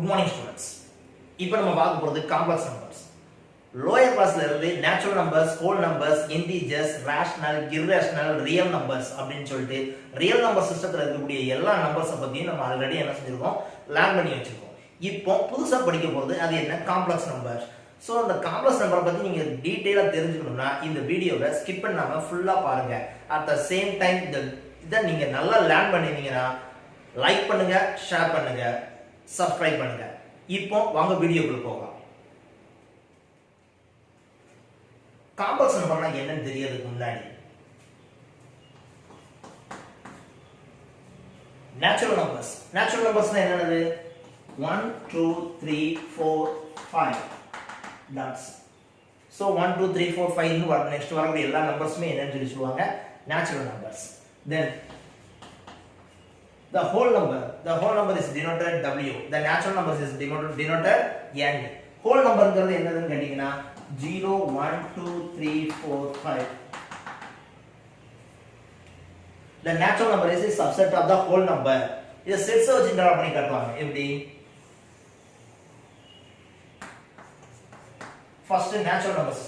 Good morning students. இப்போ நம்ம பார்க்க போறது காம்ப்ளெக்ஸ் நம்பர்ஸ். லோயர் கிளாஸ்ல இருந்து natural numbers, whole numbers, integers, rational, irrational, real numbers அப்படினு சொல்லிட்டு ரியல் நம்பர் சிஸ்டத்துல இருக்கக்கூடிய எல்லா நம்பர்ஸ் பத்தியும் நம்ம ஆல்ரெடி என்ன செஞ்சிருக்கோம், லேர்ன் பண்ணி வச்சிருக்கோம். இப்போ புதுசா படிக்க போறது அது என்ன, காம்ப்ளெக்ஸ் நம்பர். சோ அந்த காம்ப்ளெக்ஸ் நம்பரை பத்தி நீங்க டீடைலா தெரிஞ்சுக்கணும்னா இந்த வீடியோவை ஸ்கிப் பண்ணாம ஃபுல்லா பாருங்க. அட் த சேம் டைம் இத நீங்க நல்லா லேர்ன் பண்ணிட்டீங்கன்னா லைக் பண்ணுங்க, ஷேர் பண்ணுங்க, சப்ஸ்கிரைப் பண்ணுங்க. இப்போ வாங்க வீடியோக்குள்ள போகலாம். காம்ப்ளெக்ஸ் நம்பர்னா என்னன்னு தெரியறதுக்கு முன்னாடி நேச்சுரல் நம்பர்ஸ்னா என்னது? 1 2 3 4 5 டாட்ஸ். சோ 1 2 3 4 5 னு வர நெக்ஸ்ட் வரக்கூடிய எல்லா நம்பர்ஸ்மே என்னன்னு சொல்லி சொல்லுவாங்க, natural numbers. Then the whole number is denoted W. The natural number is denoted N. whole number ங்கிறது என்னதுன்னு கேட்டிங்கனா 0 1 2 3 4 5. the natural number is a subset of the whole number. இத செட்ஸ் வச்சு டிரா பண்ணி காட்டுவாங்க. எப்படி? ஃபர்ஸ்ட் நேச்சுரல் நம்பர்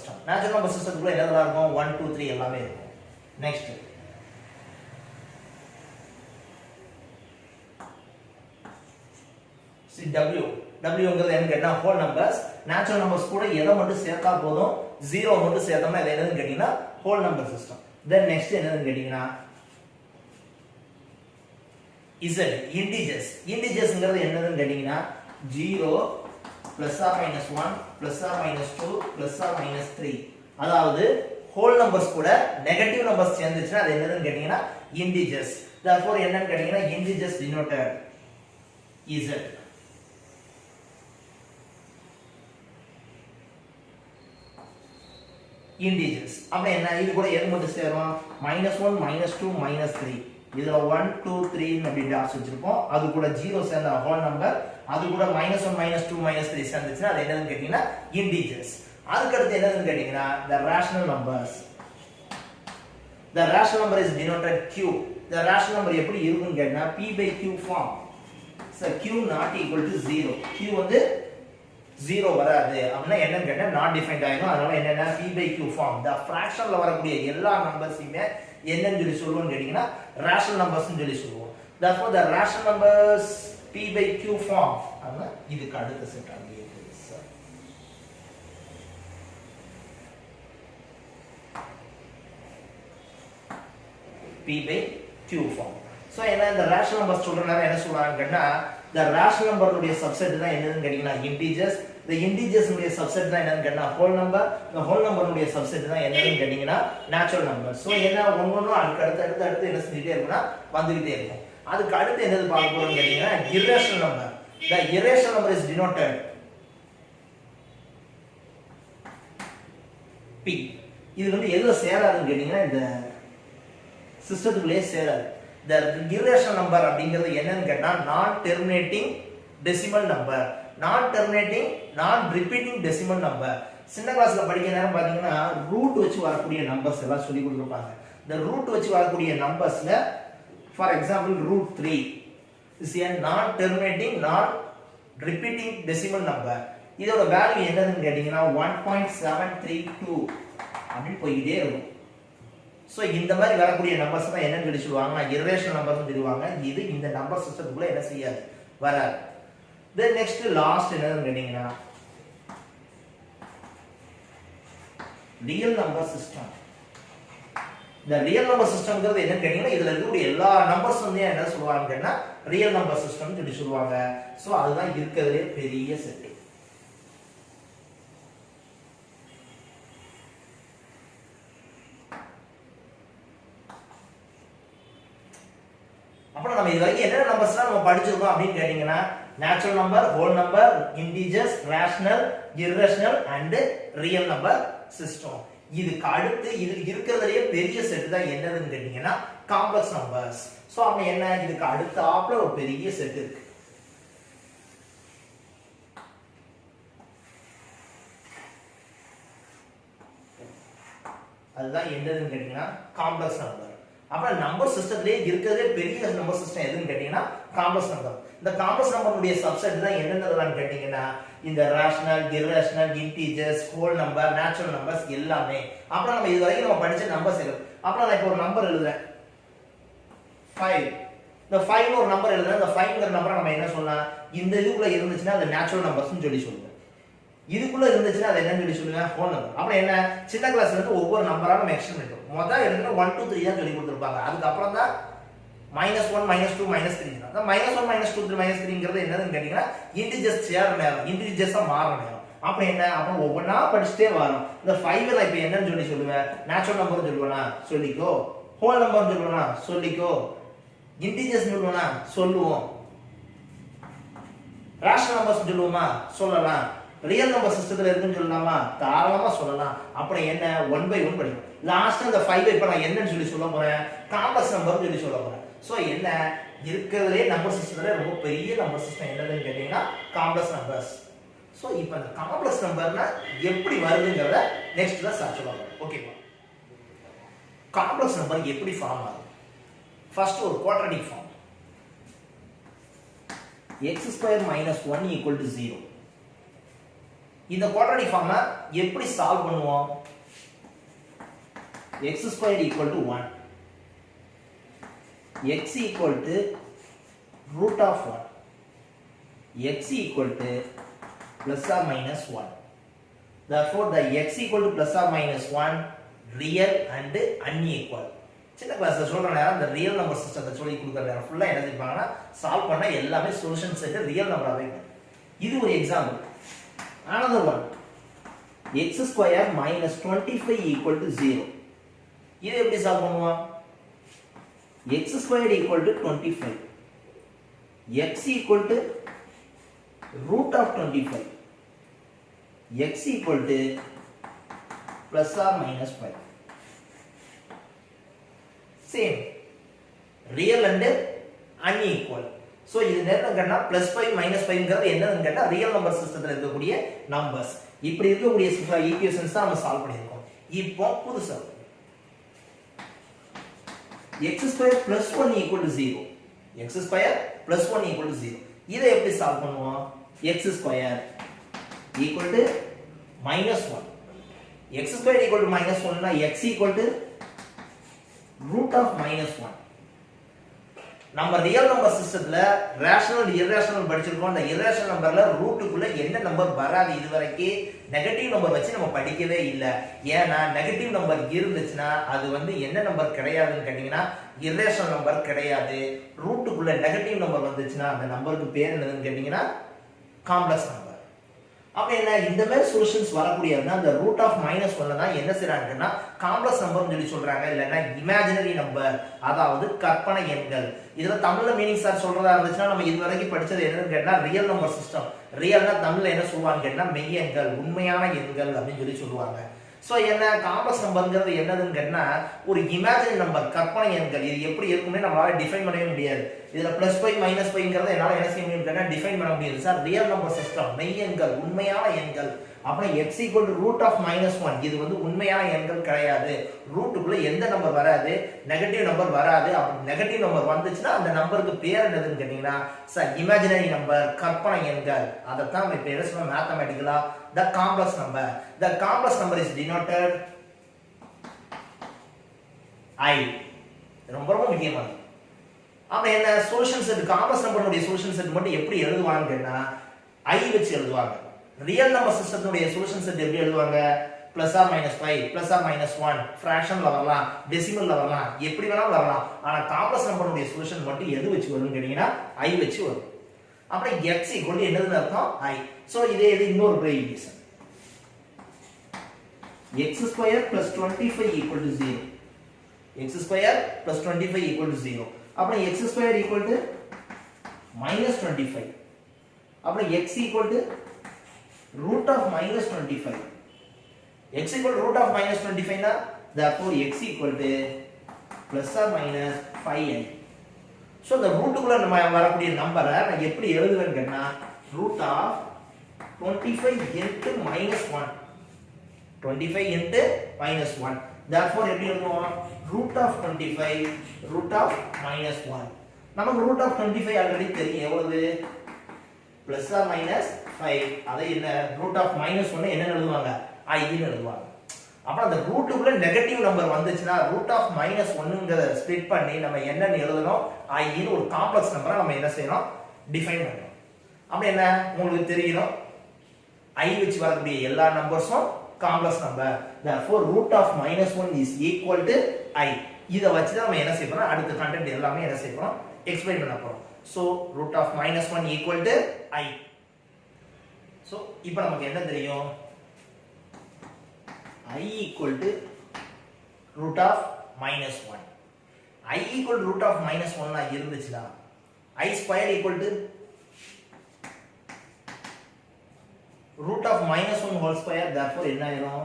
சிஸ்டத்துக்குள்ள என்னெல்லாம் இருக்கும்? 1 2 3 எல்லாமே இருக்கும். நெக்ஸ்ட் W ங்கிறது என்ன கேட்டா ஹோல் நம்பர்ஸ். நேச்சுரல் நம்பர்ஸ் கூட எதை மட்டும் சேர்த்தா போதும், 0 மட்டும் சேர்த்தோம்னா இது என்னன்னு கேட்டீங்கன்னா whole number system. Then next என்னன்னு கேட்டீங்கன்னா Z, இன்டிஜர்ஸ்ங்கிறது என்னன்னு கேட்டீங்கன்னா 0 plus or minus 1 plus or minus 2 plus or minus 3. அதாவது ஹோல் நம்பர்ஸ் கூட நெகட்டிவ் நம்பர்ஸ் சேர்ந்துச்சுன்னா அது என்னன்னு கேட்டீங்கன்னா இன்டிஜர்ஸ். therefore என்னன்னு கேட்டீங்கன்னா இன்டிஜர்ஸ் denoted Z. இன்டிஜர்ஸ் அப்ப என்ன, இது கூட எது மட்டும் சேரும்? -1 -2 -3. இதுல 1 2 3 ன்னு அப்படி டாட்ஸ் வச்சிருப்போம். அது கூட 0 சேர்ந்த ஹோல் நம்பர், அது கூட -1 -2 -3 சேர்ந்துச்சுன்னா அது என்னன்னு கேட்டீங்கன்னா இன்டிஜர்ஸ். அதுக்கு அடுத்து என்னன்னு கேட்டீங்கன்னா the rational numbers. the rational number is denoted Q. the rational number எப்படி இருக்குன்னு கேட்டா P/Q form. so Q not equal to 0. Q வந்து 0 வராது அப்படினா என்னன்னு கேட்டா நாட் டிஃபைன்ட் ஆயிடும். அதனால என்னன்னா P/Q ஃபார்ம். the fractionல வரக்கூடிய எல்லா நம்பர்ஸையுமே என்னன்னு சொல்லி சொல்லுவோம்னு கேட்டிங்கன்னா ரேஷனல் நம்பர்ஸ்னு சொல்லி சொல்லுவோம். therefore the rational numbers P/Q form. அப்படினா இதுக்கு அடுத்த செட் அப்படியே இருக்கு சார். P/Q form. சோ என்ன இந்த ரேஷனல் நம்பர்ஸ் சொல்றனால என்ன சொல்றாங்க கேட்டா the rational number உடைய சப்செட் தான் என்னன்னு கேட்டிங்கன்னா integers. the integers உடைய சப்செட் தான் என்னன்னு கேட்டா whole number. the whole number உடைய சப்செட் தான் என்னன்னு கேட்டிங்கன்னா natural number. சோ என்ன ஒவ்வொண்ணும் அடுத்து என்ன செஞ்சிட்டே இருக்குன்னா வந்துகிட்டே இருக்கும். அதுக்கு அடுத்து என்னது பார்க்க போறோம்னு கேட்டிங்கன்னா irrational number. the irrational number is denoted P. இது வந்து எதுல சேராதுன்னு கேட்டிங்கன்னா இந்த சிஸ்டத்துக்குள்ளே சேராது. the irrational number அப்படிங்கிறது என்னன்னு கேட்டா நான் டெர்மினேட்டிங் டெசிமல் நம்பர், நான் டெர்மினேட்டிங் நான் ரிப்பீட்டிங் டெசிமல் நம்பர். சின்ன கிளாஸ்ல படிக்கிற நேரம் பாத்தீங்கன்னா ரூட் வச்சு வரக்கூடிய நம்பர்ஸ் எல்லாம் சொல்லி கொடுத்திருப்பாங்க. the ரூட் வச்சு வரக்கூடிய நம்பர்ஸ்ல for example √3 is a non terminating non repeating decimal number. இதோட வேல்யூ என்னன்னு கேட்டிங்கன்னா 1.732 அப்படி போயிட்டே இருக்கும். சோ இந்த மாதிரி வரக்கூடிய நம்பர்ஸ் தான் என்னன்னு சொல்லி சொல்லுவாங்க, irrational numbers னு சொல்லுவாங்க. இது இந்த நம்பர் சிஸ்டத்துக்குள்ள என்ன செய்யாது, வராது. தென் நெக்ஸ்ட் லாஸ்ட் என்னன்னு கேட்டிங்கன்னா real number system. the real number systemங்கிறது என்னன்னு கேட்டிங்கன்னா இதுல இருக்கக்கூடிய எல்லா நம்பர்ஸ் வந்து என்ன சொல்லுவாங்க கேட்டா ரியல் நம்பர் சிஸ்டம்னு சொல்லி சொல்லுவாங்க. சோ அதுதான் இருக்கிறதுலே பெரிய செட். அப்புறம் நம்ம இதுவரைக்கும் என்னென்ன நம்பர்ஸ்லாம் நம்ம படிச்சிருக்கோம் அப்படின்னு கேட்டிங்கன்னா natural number, whole number, integers, rational, irrational and real number system. இதுக்கு அடுத்து இதுக்கு இருக்கிறதுலயே பெரிய செட் தான் என்னதுன்னு கேட்டிங்கன்னா காம்ப்ளெக்ஸ் நம்பர்ஸ். சோ அப்ப என்ன, இதுக்கு அடுத்தாப்புல ஒரு பெரிய செட் இருக்கு. அதுதான் என்னதுன்னு கேட்டிங்கன்னா காம்ப்ளெக்ஸ் நம்பர். அப்ப நம்பர் சிஸ்டத்திலே இருக்கிறதே பெரிய நம்பர் சிஸ்டம் எதுன்னு கேட்டீங்கன்னா காம்ப்ளெக்ஸ் நம்பர். இந்த காம்ப்ளெக்ஸ் நம்பருடைய சப்செட் தான் என்னென்னலாம் கேட்டீங்கன்னா இந்த rational, irrational, integers, whole number, natural numbers எல்லாமே. அப்புறம் நம்ம இது வரைக்கும் நம்ம படிச்ச நம்பர்ஸ் இருக்கு. அப்புறம் நான் இப்போ ஒரு நம்பர் எழுதுறேன் 5. இந்த 5 ஒரு நம்பர் எழுதுறேன். இந்த 5ங்கற நம்பரை நம்ம என்ன சொல்லலாம்? இந்த இதுக்குள்ள இருந்துச்சுன்னா அது நேச்சுரல் நம்பர்ஸ்னு சொல்லி சொல்லுங்க. இதுக்குள்ள இருந்துச்சுன்னா அது என்னன்னு சொல்லி சொல்லுங்க? Whole number. அப்புறம் என்ன சின்ன கிளாஸ்ல இருந்து ஒவ்வொரு நம்பரா நம்ம எக்ஸ்டெண்ட் பண்ணிட்டோம். முதல்ல எடுத்துனா 1 2 3 தான் சொல்லி கொடுத்திருப்பாங்க. அதுக்கு அப்புறம் தான் -1 -2 -3 தான். அந்த -1 -2 3 -3ங்கிறது என்னதுன்னு கேட்டீங்கன்னா இன்டிஜர்ஸ் சேர நேரம், இன்டிஜர்ஸா மாறுற நேரம். அப்ப என்ன? அப்ப ஒவ்வொன்றா படிச்சுட்டே வரோம். இந்த 5 ல இப்ப என்னன்னு சொல்லி சொல்லுவேன்? நேச்சுரல் நம்பர் சொல்லுவேனா? சொல்லிக்கோ. ஹோல் நம்பர் சொல்லுவேனா? சொல்லிக்கோ. இன்டிஜர்ஸ் சொல்லுவேனா? சொல்லுவோம். ரேஷனல் நம்பர்ஸ் சொல்லுவோமா? சொல்லலாம். ரியல் நம்பர் சிஸ்டத்துல இருக்குன்னு சொல்லலாமா? தாராளமா சொல்லலாம். அப்புறம் என்ன? 1 by 1 படிக்கணும். லாஸ்ட் அந்த 5 இப்ப நான் என்னன்னு சொல்லி சொல்ல போறேன்? காம்ப்ளெக்ஸ் நம்பர்னு சொல்லி சொல்ல போறேன். சோ என்ன இருக்கிறதுலே நம்பர் சிஸ்டத்துல ரொம்ப பெரிய நம்பர் சிஸ்டம் என்னதுன்னு கேட்டீங்கன்னா காம்ப்ளெக்ஸ் நம்பர்ஸ். சோ இப்போ இந்த காம்ப்ளெக்ஸ் நம்பர்னா எப்படி வருதுங்கறத நெக்ஸ்ட்ல சார் சொல்லுவாங்க. ஓகேவா? காம்ப்ளெக்ஸ் நம்பர் எப்படி ஃபார்ம் ஆகுது? ஃபர்ஸ்ட் ஒரு குவாட்ராட்டிக் ஃபார்ம். x² - 1 = 0. இந்த குவாட்ராட்டிக் ஃபார்மை எப்படி சால்வ் பண்ணுவோம்? x² = 1, x = √1, x = +or -1. Therefore the x = +or -1 real and unequal. சின்ன கிளாஸ்ல சொல்ற நேரம் இந்த ரியல் நம்பர் சிஸ்டத்தை சொல்லி கொடுக்குற நேரம் ஃபுல்லா என்ன செய்வாங்கன்னா சால்வ் பண்ண எல்லாமே சொல்யூஷன் செட் ரியல் நம்பராவே இருக்கும். இது ஒரு எக்ஸாம்பிள். another one, x² - 25 = 0. இது எப்படி சால்வ் பண்ணுவோம்? x² = 25, x = √25, x = +or -5. Same real and unequal. So இது என்னன்னா +5 -5ங்கிறது என்னன்னு கேட்டா ரியல் நம்பர் சிஸ்டத்துல இருக்கக்கூடிய நம்பர்ஸ். இப்படி இருக்கக்கூடிய ஈக்குவேஷன்ஸ் தான் நம்ம சால்வ் பண்ணியிருக்கோம். இப்போ புதுசா x² + 1 = 0, x² + 1 = 0. இதை எப்படி சால்வ் பண்ணுவோம்? x² = -1, x² = -1 னா x = √(-1). நம்ம ரியல் நம்பர் சிஸ்டத்துல ரேஷனல் இர்ரேஷனல் படிச்சிருக்கோம். அந்த இர்ரேஷனல் நம்பர்ல ரூட்டுக்குள்ள என்ன நம்பர் வராது. இதுவரைக்கும் நெகட்டிவ் நம்பர் வச்சு நம்ம படிக்கவே இல்லை. ஏன்னா நெகட்டிவ் நம்பர் இருந்துச்சுன்னா அது என்ன நம்பர் கிடையாதுன்னு கேட்டீங்கன்னா இர்ரேஷனல் நம்பர் கிடையாது. ரூட்டுக்குள்ள நெகட்டிவ் நம்பர் வந்துச்சுன்னா அந்த நம்பருக்கு பேர் என்னதுன்னு கேட்டீங்கன்னா காம்ப்ளெக்ஸ் நம்பர். அப்ப என்ன இந்த மாதிரி சொல்யூஷன்ஸ் வரக்கூடியதுன்னா அந்த √(-1) தான் என்ன செய்றாங்கன்னா காம்ப்ளெக்ஸ் நம்பர்னு சொல்லி சொல்றாங்க. இல்லைன்னா இமேஜினரி நம்பர், அதாவது கற்பனை எண்கள். இதுல தமிழ்ல மீனிங் சார் சொல்றதா இருந்துச்சுன்னா நம்ம இது வரைக்கும் படிச்சது என்னன்னு கேட்டா ரியல் நம்பர் சிஸ்டம். ரியல்னா தமிழ்ல என்ன சொல்லுவாங்க கேட்டா மெய் எண்கள், உண்மையான எண்கள் அப்படின்னு சொல்லி சொல்லுவாங்க. சோ என்ன காம்ப்ளெக்ஸ் நம்பர்ங்கிறது என்னதுன்னு கேட்டா ஒரு இமேஜினரி நம்பர், கற்பனை எண்கள். இது எப்படி இருக்கும்னு நம்மளால டிஃபைன் பண்ணவே முடியாது. இதுல +5 -5ங்கிறத என்னால என்ன செய்ய முடியும் கேட்டா டிஃபைன் பண்ண முடியாது சார். ரியல் நம்பர் சிஸ்டம், மெய் எண்கள், உண்மையான எண்கள். அப்புறம் x = √(-1). இது உண்மையான எண்கள் கிடையாது. ரூட்டுக்குள்ள எந்த நம்பர் வராது, நெகட்டிவ் நம்பர் வராது. அப்படி நெகட்டிவ் நம்பர் வந்துச்சுன்னா அந்த நம்பருக்கு பேர் என்னதுன்னு கேட்டீங்கன்னா சார் இமேஜினரி நம்பர், கற்பனை எண்கள். அதைத்தான் நம்ம இப்ப என்ன சொல்றோம் மேத்தமேட்டிக்கலா the complex number. The complex number is denoted I. ரொம்ப ரொம்ப முக்கியமானது. அப்ப என்ன சொல்யூஷன் செட் காம்ப்ளெக்ஸ் நம்பருடைய சொல்யூஷன் செட் மட்டும் எப்படி எழுதுவாங்க கேட்டா I வச்சு எழுதுவாங்க. ரியல் நம்பர் சிஸ்டத்துடைய சொல்யூஷன் செட் எப்படி எழுதுவாங்க? +or-5, +or-1, ஃபிராக்ஷன்ல வரலாம், டெசிமல்ல வரலாம், எப்படி வேணாலும் வரலாம். ஆனா காம்ப்ளெக்ஸ் நம்பருடைய சொல்யூஷன் மட்டும் எது வச்சு வரும்னு கேட்டீங்கன்னா I வச்சு வரும். அப்புறம் x = என்னதுன்னு அர்த்தம்? I. சோ இதே இன்னொரு ஈக்குவேஷன் x² + 25 = 0, x² + 25 = 0. அப்புறம் x² = -25. அப்புறம் x = √(-25). x = √(-25) னா therefore x = +or-5i. So the ரூட்டுக்குள்ள நம்ம வரக்கூடிய நம்பரை நான் எப்படி எழுதுவேன்னு கேட்டா √(25 × -1), 25 × -1. therefore எப்படி எழுதுவோம்? root of 25 root of minus 1. நமக்கு root of 25 ஆல்ரெடி தெரியும் எவ்வளவு plus or minus 5. அதை என்ன root of minus 1 என்ன எழுதுவாங்க I ன்னு எழுதுவாங்க. அப்புறம் அந்த ரூட்டுக்குள்ள நெகட்டிவ் நம்பர் வந்துச்சுன்னா root of minus 1ங்கறத ஸ்ப்ளிட் பண்ணி நம்ம என்னன்னு எழுதணும் I ன்னு ஒரு காம்ப்ளெக்ஸ் நம்பரை நம்ம என்ன செய்யணும் டிஃபைன் பண்ணணும். அப்படி என்ன உங்களுக்கு தெரியணும் I வச்சு வரக்கூடிய எல்லா நம்பர்ஸும் complex number. Therefore root of minus 1 is equal to I. இத வச்சு தான் நம்ம என்ன செய்யறோம் அடுத்த கண்டென்ட் எல்லாமே என்ன செய்யறோம் எக்ஸ்பிளைன் பண்ண போறோம். So root of minus 1 equal to I. So இப்போ நமக்கு என்ன தெரியும் I equal to root of minus 1. I equal to root of minus 1 னா இருந்துச்சுனா I squared equal to root of minus 1 whole square. Therefore என்ன ஆயிரும்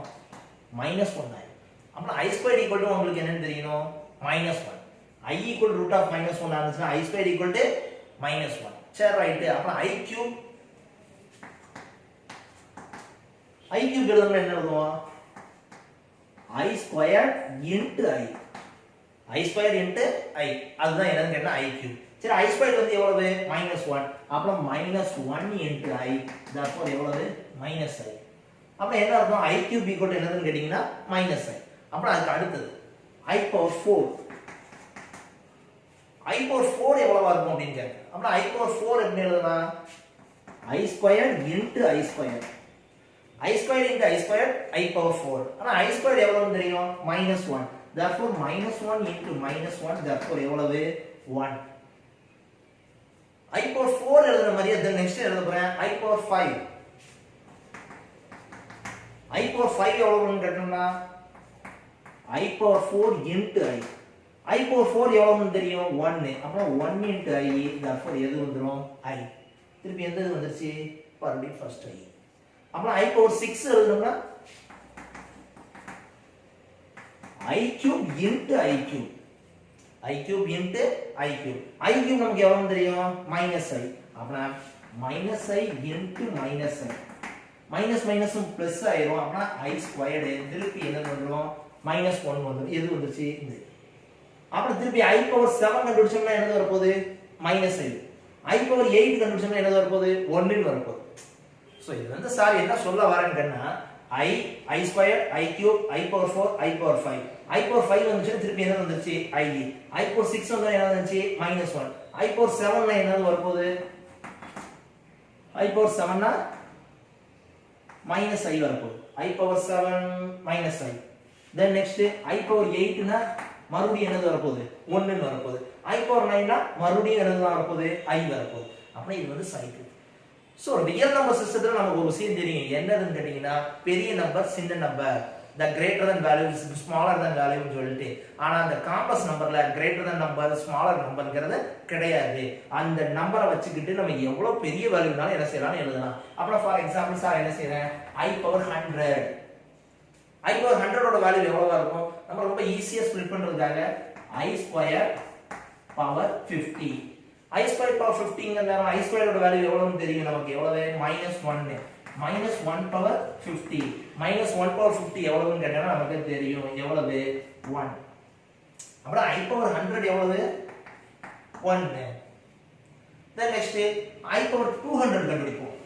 minus 1 ஆயிரும். அப்ப I squared equal to உங்களுக்கு என்னன்னு தெரியணும் minus 1. I equal to root of minus 1 ஆனதுனா I squared equal to minus 1. சரி ரைட். அப்ப I cube எழுதணும்னா என்ன எழுதுவோம் I squared into I. I squared into I. அதுதான் என்னன்னு கேட்டா I cube. சரி I squared வந்து எவ்வளவு minus 1. அப்புறம் minus 1 into I. therefore எவ்வளவு minus I. அப்புறம் என்ன அர்த்தம் I cube equal to என்னதுன்னு கேட்டிங்கன்னா minus I. அப்புறம் அதுக்கு அடுத்தது I power 4. I power 4 எவ்வளவா இருக்கும் அப்படின்னு கேட்க. அப்புறம் I power 4 எப்படி எழுதலாம் I squared into I squared. I squared into I squared I power 4. ஆனா I squared எவ்வளவுன்னு தெரியும் minus 1. therefore minus 1 into minus 1. therefore எவ்வளவு 1. I power 4 எழுதுற மாதிரியே then next எழுத போறேன் I power 5. I power 5 எவ்வளவுன்னு கேட்டோம்னா I power 4 into I. I power 4 எவ்வளவுன்னு தெரியும் 1. அப்புறம் 1 into I. therefore எது வந்துரும் I. திருப்பி எந்த வந்துருச்சு மறுபடியும் first I. அப்புறம் I power 6 எழுதணும்னா I cube into I cube. I cube into I cube. I cube நமக்கு எவ்வளவு தெரியும் minus I. அப்புறம் minus I into minus I. minus minusம் plus ஆயிரும். அப்புறம் I squared. திருப்பி என்ன வந்துரும் minus 1 வந்துரும். எது வந்துருச்சு இது. அப்புறம் திருப்பி I power 7 கண்டுபிடிச்சோம்னா என்ன வரப்போகுது minus I. I power 8 கண்டுபிடிச்சோம்னா என்ன வரப்போகுது 1 ன்னு வரப்போகுது. சோ இது வந்து சார் என்ன சொல்ல வரேன்னா I squared I cube I power 4 I power 5. I power 5 வந்துச்சு திருப்பி என்ன வந்துருச்சு I. I power 6 வந்தா என்ன வந்துச்சு minus 1. I power 7 னா என்ன வரப்போகுது I power 7 னா minus I வரப்போகுது. I power 7 minus I. then next I power 8 னா மறுபடியும் என்ன வரப்போகுது 1 ன்னு வரப்போகுது. I power 9 னா மறுபடியும் என்ன வரப்போகுது I வரப்போகுது. அப்ப இது வந்து சைக்கிள். சோ ரியல் நம்பர் சிஸ்டத்துல நமக்கு ஒரு விஷயம் தெரியும் என்னன்னு கேட்டிங்கன்னா பெரிய நம்பர் சின்ன number the greater than value is smaller than value னு சொல்லிட்டு. ஆனா அந்த காம்ப்ளெக்ஸ் நம்பர்ல greater than number smaller numberங்கிறது கிடையாது. அந்த நம்பரை வச்சுக்கிட்டு நம்ம எவ்வளவு பெரிய வேல்யூனாலும் என்ன செய்யலாம் எழுதலாம். அப்புறம் ஃபார் எக்ஸாம்பிள் சார் என்ன செய்றேன் I power 100. I power 100 ஓட வேல்யூ எவ்வளவா இருக்கும் நம்ம ரொம்ப ஈஸியா ஸ்ப்ளிட் பண்றதுக்காக I square power 50. I square power 15 ங்கறத I square ஓட வேல்யூ எவ்வளவுன்னு தெரியும் நமக்கு எவ்வளவு -1 minus 1 power 50 minus 1 power 50 எவ்வளவுன்னு கேட்டா நமக்கு தெரியும் எவ்வளவு 1. அப்புறம் I power 100 எவ்வளவு 1. then next I power 200 கண்டுபிடிப்போம்.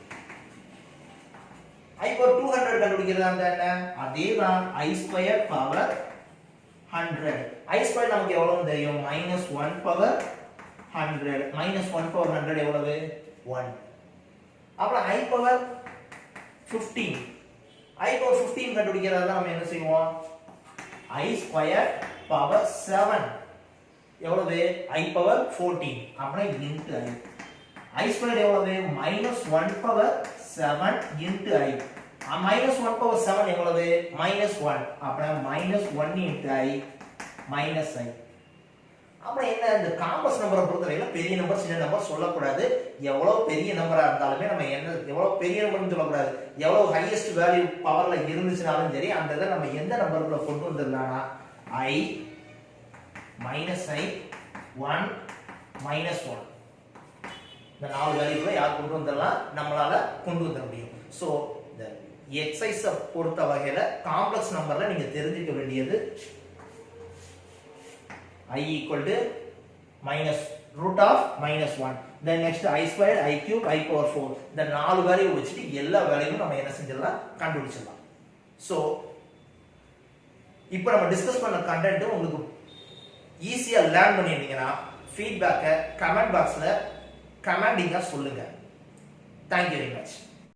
I power 200 கண்டுபிடிக்கிறதா என்ன அதேதான் I square power 100. I square நமக்கு எவ்வளவுன்னு தெரியும் -1 power 100 minus 1 power 100 எவ்வளவு 1. அப்புறம் I power 15. I power 15 கண்டுபிடிக்கிறதா நாம என்ன செய்வோம் I square power 7 எவ்வளவு I power 14. அப்புறம் into I. I square எவ்வளவு -1 power 7 into I. minus 1 power 7 எவ்வளவு -1. அப்புறம் -1 into I minus I. அப்புறம் என்ன இந்த காம்ப்ளெக்ஸ் நம்பரை பொறுத்தவரையில பெரிய நம்பர் சின்ன நம்பர் சொல்லக்கூடாது. எவ்வளவு பெரிய நம்பரா இருந்தாலுமே நம்ம என்ன எவ்வளவு பெரிய நம்பர்னு சொல்லக்கூடாது. எவ்வளவு ஹையஸ்ட் வேல்யூ பவர்ல இருந்துச்சுனாலும் சரி அந்த இதை நம்ம எந்த நம்பருக்குள்ள கொண்டு வந்துடலாம்னா I minus I 1 minus 1 இந்த நாலு வேல்யூக்குள்ள யார் கொண்டு வந்துடலாம் நம்மளால கொண்டு வந்துட முடியும். ஸோ இந்த எக்ஸசைஸை பொறுத்த வகையில காம்ப்ளெக்ஸ் நம்பர்ல நீங்க தெரிஞ்சுக்க வேண்டியது I equal to minus root of minus 1. Then next I squared, I cube, I power 4. இந்த 4 வேல்யூ வச்சிட்டு எல்லா வேல்யூவும் நம்ம என்ன செஞ்சிடலாம் கண்டுபிடிச்சிடலாம். சோ இப்போ நம்ம டிஸ்கஸ் பண்ண கண்டென்ட் உங்களுக்கு ஈஸியா லேர்ன் பண்ணிட்டீங்கன்னா ஃபீட்பேக்கை கமெண்ட் பாக்ஸ்ல கமெண்டிங்கா சொல்லுங்க. Thank you very much.